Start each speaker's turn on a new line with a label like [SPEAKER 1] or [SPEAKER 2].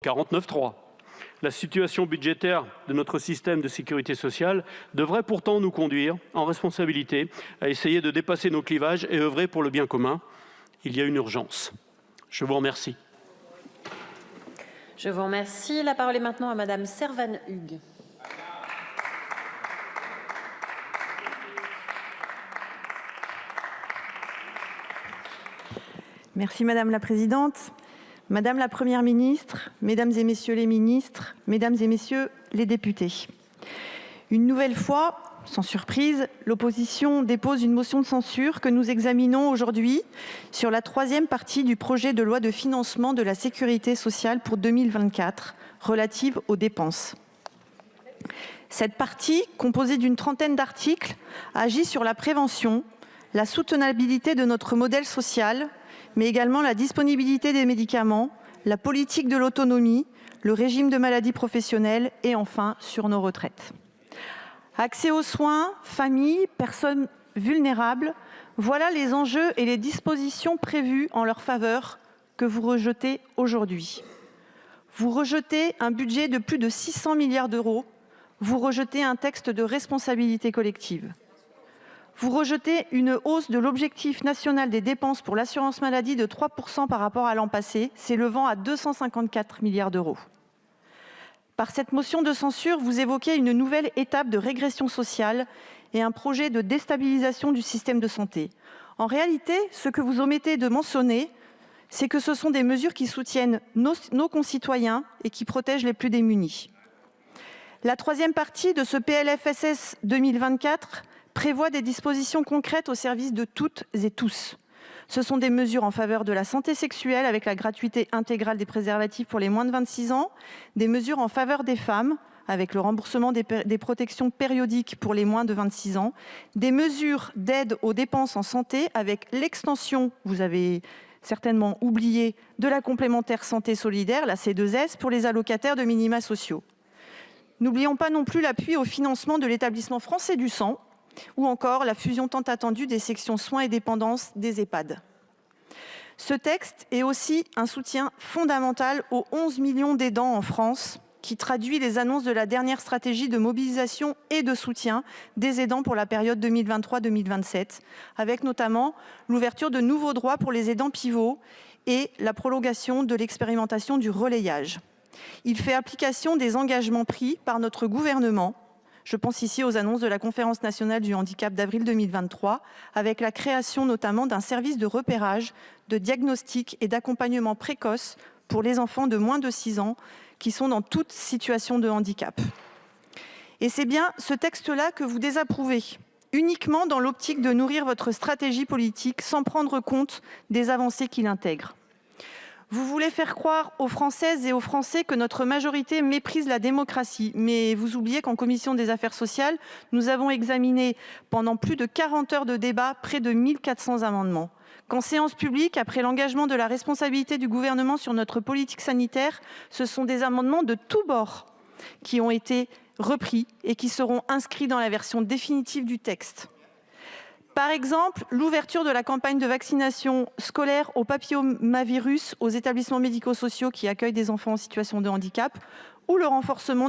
[SPEAKER 1] 49.3. La situation budgétaire de notre système de sécurité sociale devrait pourtant nous conduire, en responsabilité, à essayer de dépasser nos clivages et œuvrer pour le bien commun. Il y a une urgence. Je vous remercie.
[SPEAKER 2] Je vous remercie. La parole est maintenant à Madame Servan Hugues.
[SPEAKER 3] Merci Madame la Présidente. Madame la Première ministre, Mesdames et Messieurs les ministres, Mesdames et Messieurs les députés. Une nouvelle fois, sans surprise, l'opposition dépose une motion de censure que nous examinons aujourd'hui sur la troisième partie du projet de loi de financement de la sécurité sociale pour 2024, relative aux dépenses. Cette partie, composée d'une trentaine d'articles, agit sur la prévention, la soutenabilité de notre modèle social, mais également la disponibilité des médicaments, la politique de l'autonomie, le régime de maladie professionnelle et enfin sur nos retraites. Accès aux soins, familles, personnes vulnérables, voilà les enjeux et les dispositions prévues en leur faveur que vous rejetez aujourd'hui. Vous rejetez un budget de plus de 600 milliards d'euros, vous rejetez un texte de responsabilité collective. Vous rejetez une hausse de l'objectif national des dépenses pour l'assurance maladie de 3% par rapport à l'an passé, s'élevant à 254 milliards d'euros. Par cette motion de censure, vous évoquez une nouvelle étape de régression sociale et un projet de déstabilisation du système de santé. En réalité, ce que vous omettez de mentionner, c'est que ce sont des mesures qui soutiennent nos concitoyens et qui protègent les plus démunis. La troisième partie de ce PLFSS 2024 prévoit des dispositions concrètes au service de toutes et tous. Ce sont des mesures en faveur de la santé sexuelle avec la gratuité intégrale des préservatifs pour les moins de 26 ans, des mesures en faveur des femmes avec le remboursement des protections périodiques pour les moins de 26 ans, des mesures d'aide aux dépenses en santé avec l'extension, vous avez certainement oublié, de la complémentaire santé solidaire, la C2S, pour les allocataires de minima sociaux. N'oublions pas non plus l'appui au financement de l'établissement français du sang, ou encore la fusion tant attendue des sections soins et dépendance des EHPAD. Ce texte est aussi un soutien fondamental aux 11 millions d'aidants en France, qui traduit les annonces de la dernière stratégie de mobilisation et de soutien des aidants pour la période 2023-2027, avec notamment l'ouverture de nouveaux droits pour les aidants pivots et la prolongation de l'expérimentation du relayage. Il fait application des engagements pris par notre gouvernement. Je pense ici aux annonces de la Conférence nationale du handicap d'avril 2023, avec la création notamment d'un service de repérage, de diagnostic et d'accompagnement précoce pour les enfants de moins de 6 ans qui sont dans toute situation de handicap. Et c'est bien ce texte-là que vous désapprouvez, uniquement dans l'optique de nourrir votre stratégie politique sans prendre compte des avancées qu'il intègre. Vous voulez faire croire aux Françaises et aux Français que notre majorité méprise la démocratie, mais vous oubliez qu'en commission des affaires sociales, nous avons examiné pendant plus de 40 heures de débat près de 1400 amendements. Qu'en séance publique, après l'engagement de la responsabilité du gouvernement sur notre politique sanitaire, ce sont des amendements de tous bords qui ont été repris et qui seront inscrits dans la version définitive du texte. Par exemple, l'ouverture de la campagne de vaccination scolaire au papillomavirus aux établissements médico-sociaux qui accueillent des enfants en situation de handicap ou le renforcement du